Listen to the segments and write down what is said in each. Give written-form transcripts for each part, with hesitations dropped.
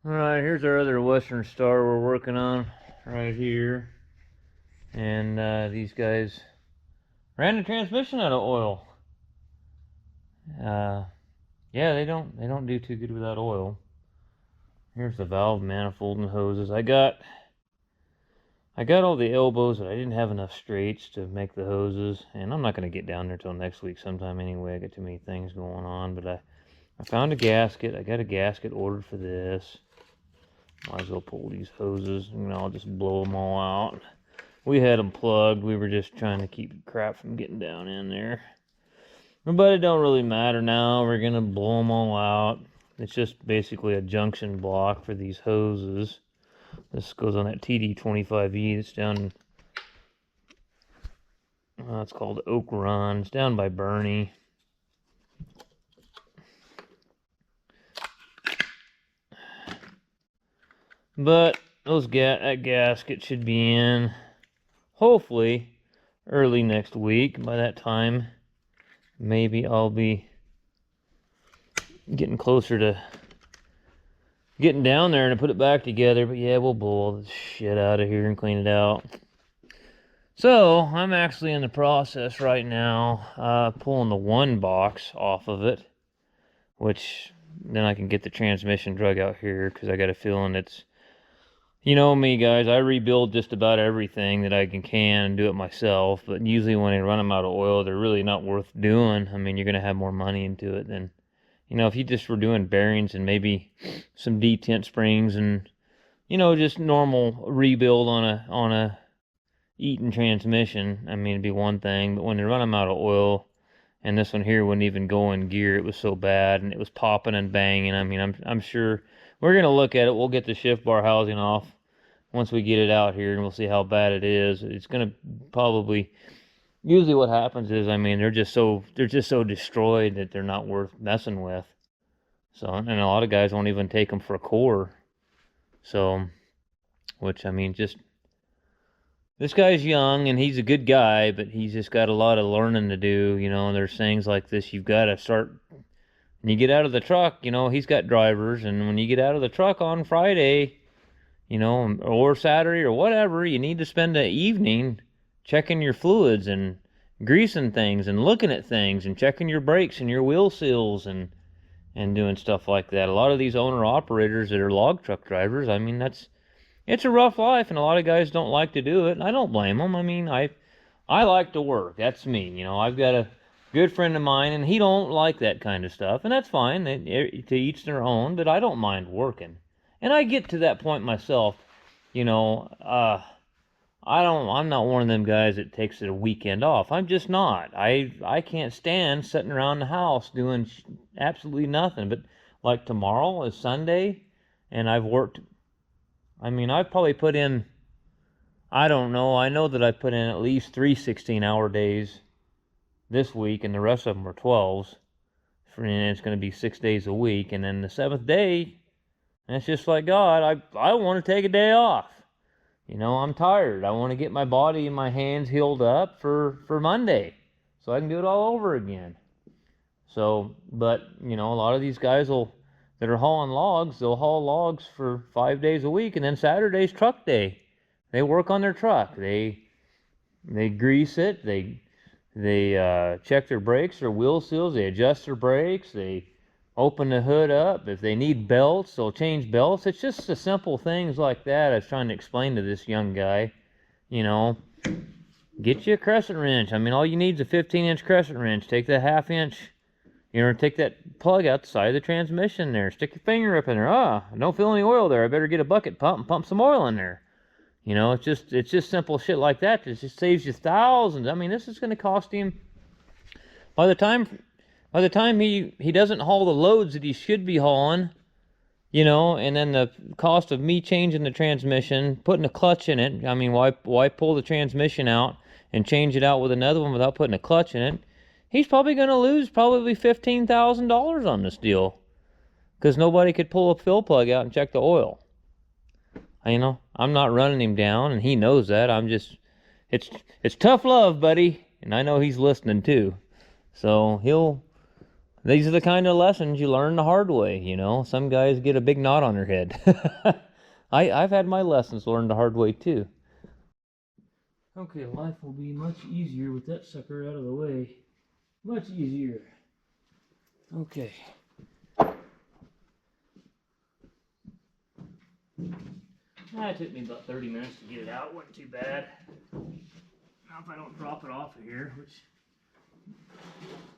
Alright, here's our other Western Star we're working on right here. And these guys ran the transmission out of oil. Yeah, they don't do too good without oil. Here's the valve manifold and hoses. I got all the elbows, but I didn't have enough straights to make the hoses, and I'm not going to get down there till next week sometime anyway. I got too many things going on, but I found a gasket. I got a gasket ordered for this. Might as well pull these hoses, and I'll just blow them all out. We had them plugged. We were just trying to keep crap from getting down in there. But it don't really matter now. We're going to blow them all out. It's just basically a junction block for these hoses. This goes on that TD25E that's down, it's called Oak Run. It's down by Bernie. But that gasket should be in, hopefully, early next week. By that time, maybe I'll be getting closer to getting down there and to put it back together. But yeah, we'll blow all this shit out of here and clean it out. So I'm actually in the process right now, pulling the one box off of it, which then I can get the transmission drug out here, because I got a feeling it's, you know me, guys, I rebuild just about everything that I can and do it myself. But usually when I run them out of oil, they're really not worth doing. I mean, you're going to have more money into it than, you know, if you just were doing bearings and maybe some detent springs and, you know, just normal rebuild on a Eaton transmission. I mean, it'd be one thing. But when they run them out of oil, and this one here wouldn't even go in gear, it was so bad, and it was popping and banging. I mean, I'm sure we're going to look at it. We'll get the shift bar housing off once we get it out here, and we'll see how bad it is. It's going to probably, usually what happens is, I mean, they're just so destroyed that they're not worth messing with. So, and a lot of guys won't even take them for a core. So, which, I mean, just, this guy's young, and he's a good guy, but he's just got a lot of learning to do, you know. And there's things like this you've got to start. When you get out of the truck, you know, he's got drivers, and when you get out of the truck on Friday, you know, or Saturday or whatever, you need to spend the evening checking your fluids and greasing things and looking at things and checking your brakes and your wheel seals and doing stuff like that. A lot of these owner-operators that are log truck drivers, I mean, it's a rough life, and a lot of guys don't like to do it, and I don't blame them. I mean, I like to work. That's me, you know. I've got a good friend of mine, and he don't like that kind of stuff, and that's fine. To each their own, but I don't mind working. And I get to that point myself, you know. I'm not one of them guys that takes a weekend off. I'm just not. I can't stand sitting around the house doing absolutely nothing. But like tomorrow is Sunday, and I've worked. I mean, I've probably put in, I don't know. I know that I put in at least 3 16-hour days this week, and the rest of them were 12s. And it's going to be 6 days a week. And then the 7th day, and it's just like, God, I want to take a day off. You know, I'm tired. I want to get my body and my hands healed up for Monday, so I can do it all over again. So, but, you know, a lot of these guys that are hauling logs, they'll haul logs for 5 days a week, and then Saturday's truck day. They work on their truck. They grease it. They check their brakes, their wheel seals. They adjust their brakes. They open the hood up. If they need belts, they'll change belts. It's just the simple things like that I was trying to explain to this young guy. You know, get you a crescent wrench. I mean, all you need is a 15-inch crescent wrench. Take that half-inch, you know, take that plug out the side of the transmission there. Stick your finger up in there. I don't feel any oil there. I better get a bucket pump and pump some oil in there. You know, it's just simple shit like that. It just saves you thousands. I mean, this is going to cost him, by the time he doesn't haul the loads that he should be hauling, you know, and then the cost of me changing the transmission, putting a clutch in it. I mean, why pull the transmission out and change it out with another one without putting a clutch in it? He's probably going to lose probably $15,000 on this deal, because nobody could pull a fill plug out and check the oil. You know, I'm not running him down, and he knows that. I'm just, it's tough love, buddy, and I know he's listening too. So These are the kind of lessons you learn the hard way, you know. Some guys get a big knot on their head. I've had my lessons learned the hard way too. Okay, life will be much easier with that sucker out of the way. Much easier. Okay. It took me about 30 minutes to get it out. Wasn't too bad. Now if I don't drop it off of here, which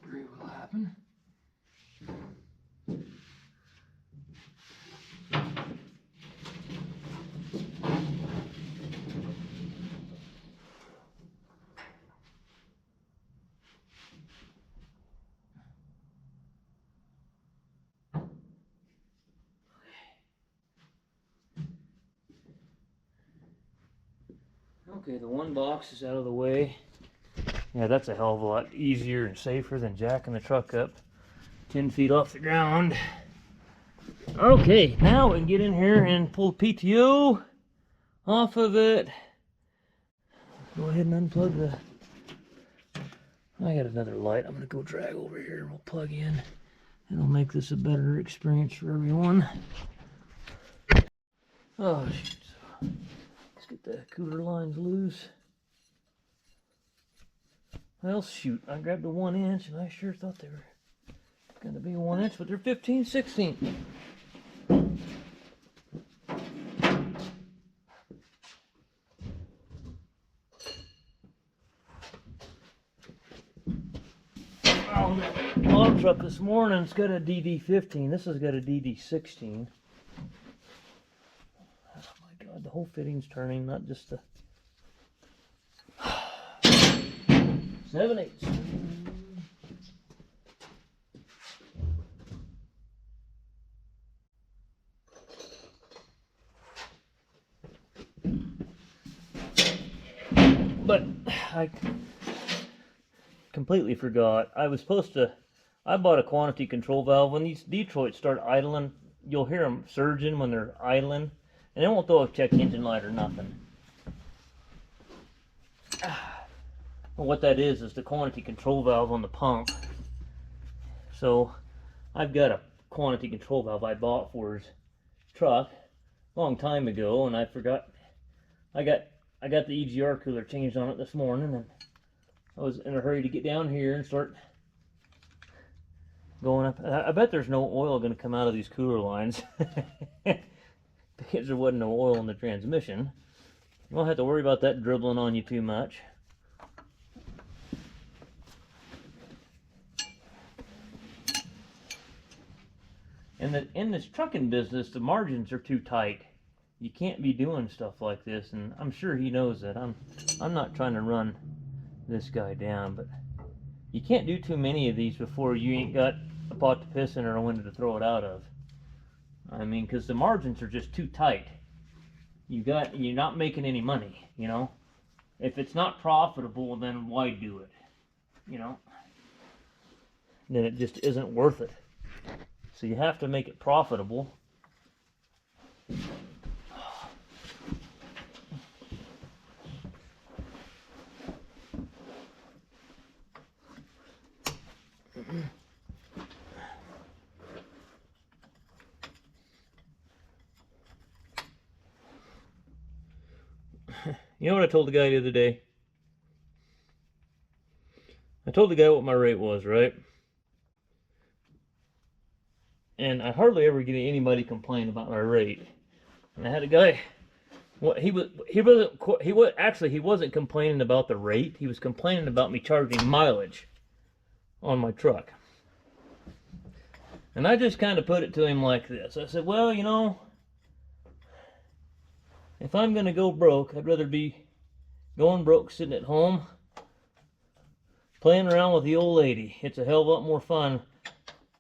very well happen. Okay, the one box is out of the way. Yeah, that's a hell of a lot easier and safer than jacking the truck up 10 feet off the ground. Okay, now we can get in here and pull PTO off of it. Go ahead and unplug the... I got another light I'm going to go drag over here and we'll plug in. It'll make this a better experience for everyone. Oh, shoot. Let's get the cooler lines loose. Well, shoot, I grabbed a 1 inch and I sure thought they were going to be 1 inch, but they're 15/16. Oh, that log truck this morning's got a DD15. This has got a DD16. Oh my God, the whole fitting's turning, not just the 7/8. But I completely forgot. I bought a quantity control valve. When these Detroits start idling, you'll hear them surging when they're idling, and they won't throw a check engine light or nothing. Well, what that is the quantity control valve on the pump. So I've got a quantity control valve I bought for his truck a long time ago, and I forgot. I got the EGR cooler changed on it this morning, and I was in a hurry to get down here and start going up. I bet there's no oil going to come out of these cooler lines because there wasn't no oil in the transmission. You won't have to worry about that dribbling on you too much. In this trucking business, the margins are too tight. You can't be doing stuff like this, and I'm sure he knows that. I'm not trying to run this guy down, but you can't do too many of these before you ain't got a pot to piss in or a window to throw it out of. I mean, because the margins are just too tight. You're not making any money, you know. If it's not profitable, then why do it? You know, then it just isn't worth it. So you have to make it profitable. You know what I told the guy the other day? I told the guy what my rate was, right? And I hardly ever get anybody complain about my rate. And I had a guy, he wasn't complaining about the rate. He was complaining about me charging mileage on my truck. And I just kind of put it to him like this. I said, well, you know, if I'm going to go broke, I'd rather be going broke sitting at home playing around with the old lady. It's a hell of a lot more fun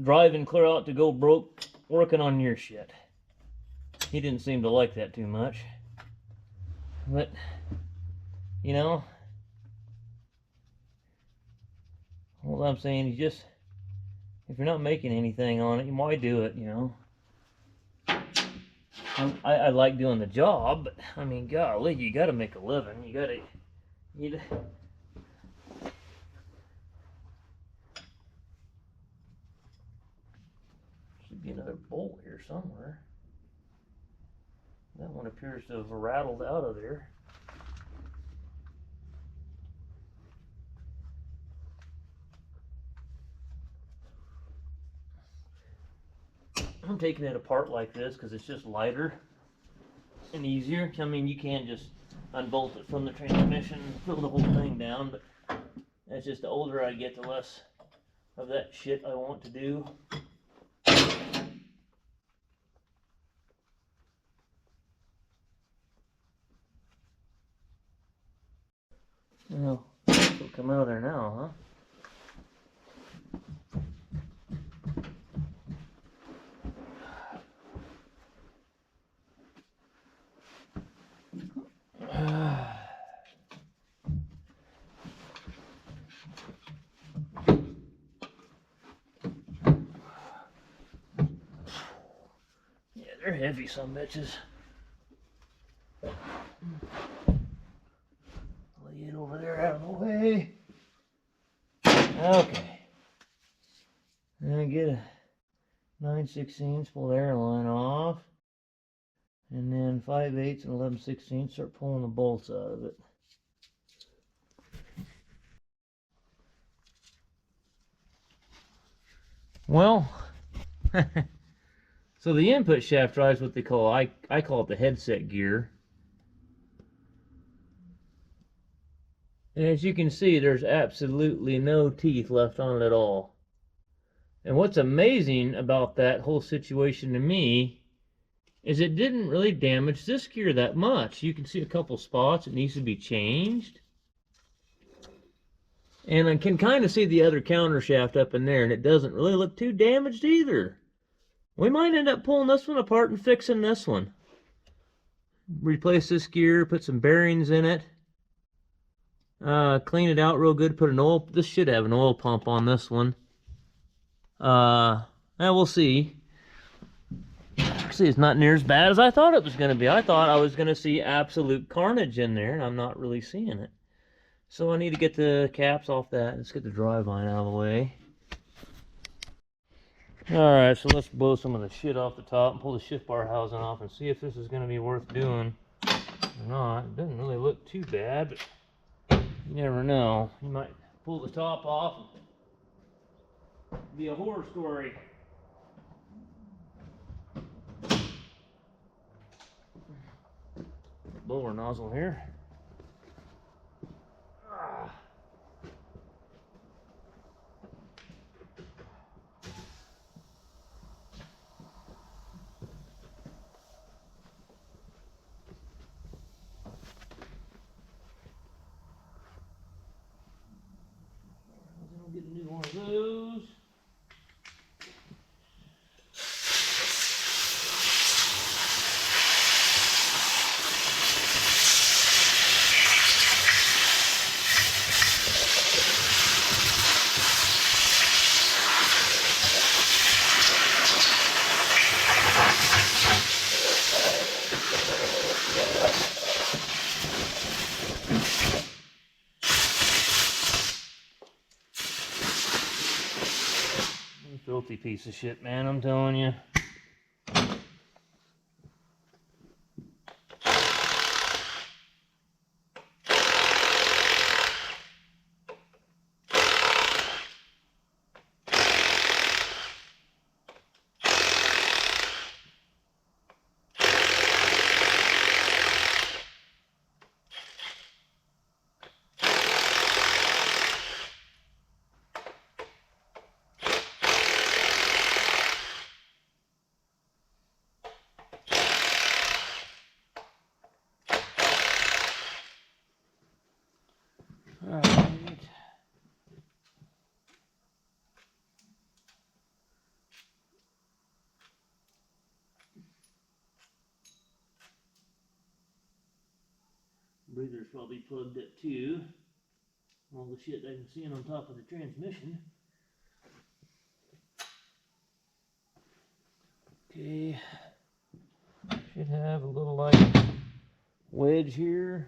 driving clear out to go broke working on your shit. He didn't seem to like that too much. But, you know, all I'm saying is just, if you're not making anything on it, why do it, you know? I like doing the job, but, I mean, golly, you gotta make a living. You another bolt here somewhere. That one appears to have rattled out of there. I'm taking it apart like this because it's just lighter and easier. I mean, you can't just unbolt it from the transmission and fill the whole thing down, but that's just the older I get, the less of that shit I want to do. Well, it'll come out of there now, huh? Yeah, they're heavy, some bitches. Lay it over there out of the way. Okay. Then get a 9/16, pull the air line off. And then 5/8 and 11/16, start pulling the bolts out of it. Well, so the input shaft drives what they call, I call it the headset gear. And as you can see, there's absolutely no teeth left on it at all. And what's amazing about that whole situation to me is it didn't really damage this gear that much. You can see a couple spots it needs to be changed. And I can kind of see the other counter shaft up in there, and it doesn't really look too damaged either. We might end up pulling this one apart and fixing this one. Replace this gear, put some bearings in it. Clean it out real good, put an oil, this should have an oil pump on this one. We'll see. See, it's not near as bad as I thought it was going to be. I thought I was going to see absolute carnage in there, and I'm not really seeing it. So I need to get the caps off that. Let's get the driveline out of the way. Alright, so let's blow some of the shit off the top and pull the shift bar housing off and see if this is going to be worth doing or not. It doesn't really look too bad, but you never know. You might pull the top off and be a horror story. Blower nozzle here. Get a new one of those. Filthy piece of shit, man, I'm telling you. Alright. Breather's probably plugged up too. All the shit I can see on top of the transmission. Okay. Should have a little like wedge here.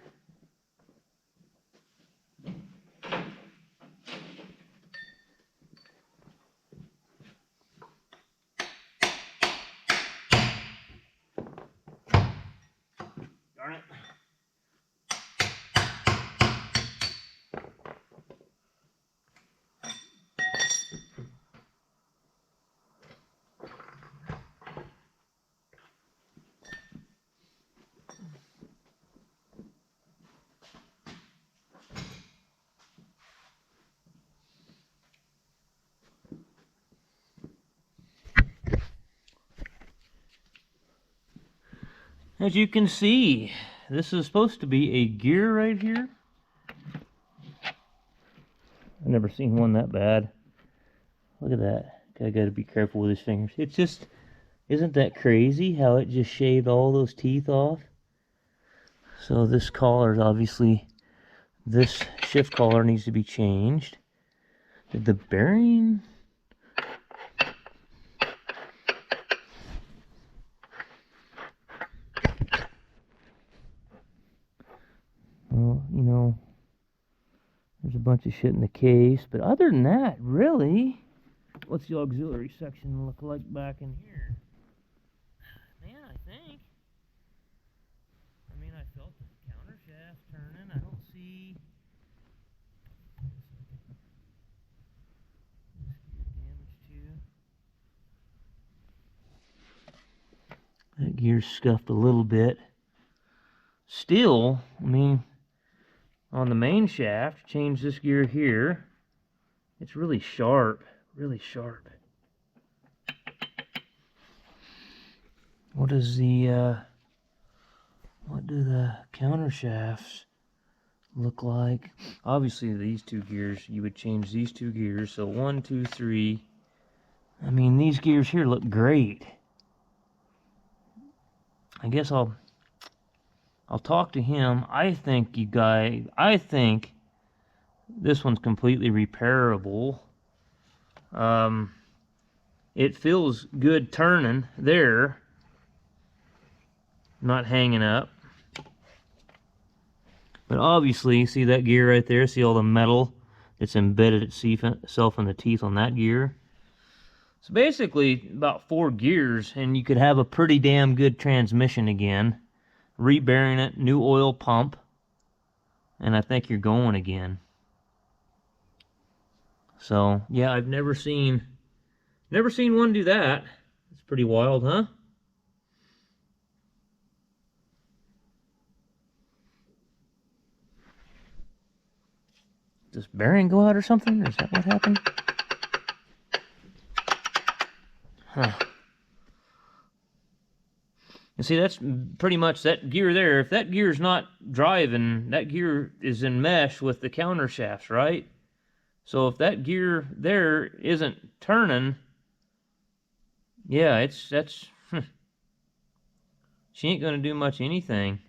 As you can see, this is supposed to be a gear right here. I've never seen one that bad. Look at that. I gotta be careful with his fingers. It's just, isn't that crazy how it just shaved all those teeth off? So this collar is obviously, this shift collar needs to be changed. Did the bearing? Well, you know, there's a bunch of shit in the case, but other than that, really, what's the auxiliary section look like back in here? Man, I think. I mean, I felt the counter shaft turning. I don't see damage too. That gear's scuffed a little bit. Still, I mean, on the main shaft, change this gear here. It's really sharp, really sharp. What is the, what do the counter shafts look like? Obviously, these two gears, you would change these two gears. So 1, 2, 3. I mean, these gears here look great. I guess I'll talk to him. I think this one's completely repairable. It feels good turning there, not hanging up. But obviously, see that gear right there? See all the metal that's embedded itself in the teeth on that gear? So basically, about 4 gears, and you could have a pretty damn good transmission again. Rebearing it, new oil pump, and I think you're going again. So yeah, I've never seen one do that. It's pretty wild, huh? Does bearing go out or something? Or is that what happened? Huh. You see, that's pretty much that gear there. If that gear's not driving, that gear is in mesh with the counter shafts, right? So if that gear there isn't turning, yeah, that's she ain't gonna do much anything.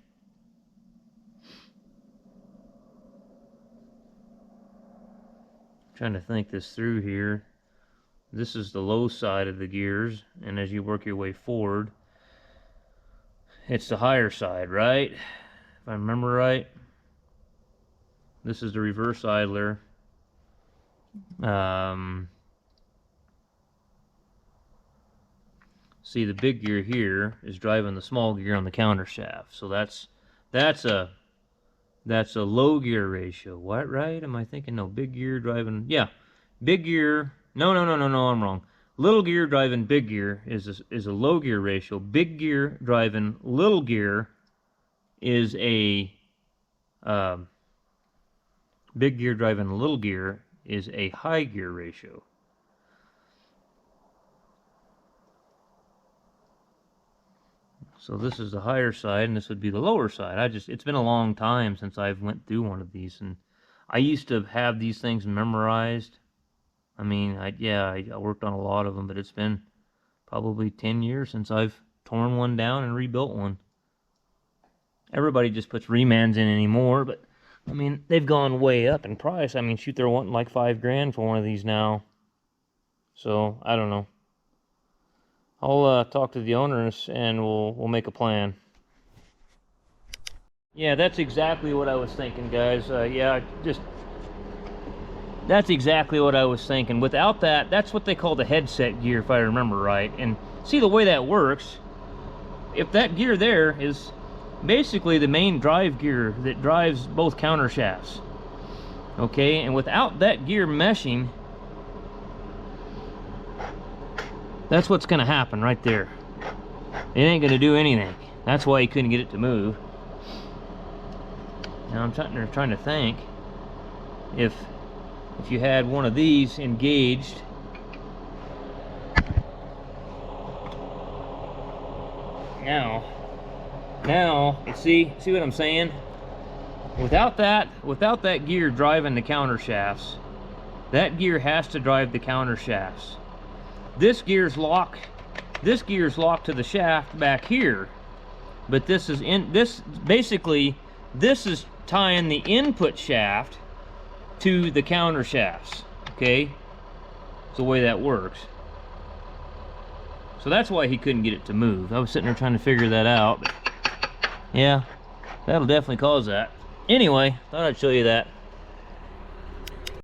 Trying to think this through here. This is the low side of the gears, and as you work your way forward, it's the higher side, right? If I remember right. This is the reverse idler. See, the big gear here is driving the small gear on the counter shaft. So that's a low gear ratio. What, right? Am I thinking? No, big gear driving, yeah. Big gear, no, I'm wrong. Little gear driving big gear is a low gear ratio. Big gear driving little gear is a big gear driving little gear is a high gear ratio. So this is the higher side, and this would be the lower side. It's been a long time since I've went through one of these, and I used to have these things memorized. I mean, I worked on a lot of them, but it's been probably 10 years since I've torn one down and rebuilt one. Everybody just puts remans in anymore, but I mean, they've gone way up in price. I mean, shoot, they're wanting like $5 grand for one of these now. So, I don't know. I'll talk to the owners and we'll make a plan. Yeah, that's exactly what I was thinking, guys. That's exactly what I was thinking. Without that, that's what they call the headset gear, if I remember right. And see the way that works, if that gear there is basically the main drive gear that drives both counter shafts, okay, and without that gear meshing, that's what's going to happen right there. It ain't going to do anything. That's why he couldn't get it to move. Now I'm trying to think if you had one of these engaged. Now, Now, see what I'm saying? Without that gear driving the counter shafts, that gear has to drive the counter shafts. This gear's locked to the shaft back here, but this is tying the input shaft to the counter shafts. Okay, it's the way that works. So that's why he couldn't get it to move. I was sitting there trying to figure that out. But yeah, that'll definitely cause that. Anyway, thought I'd show you that.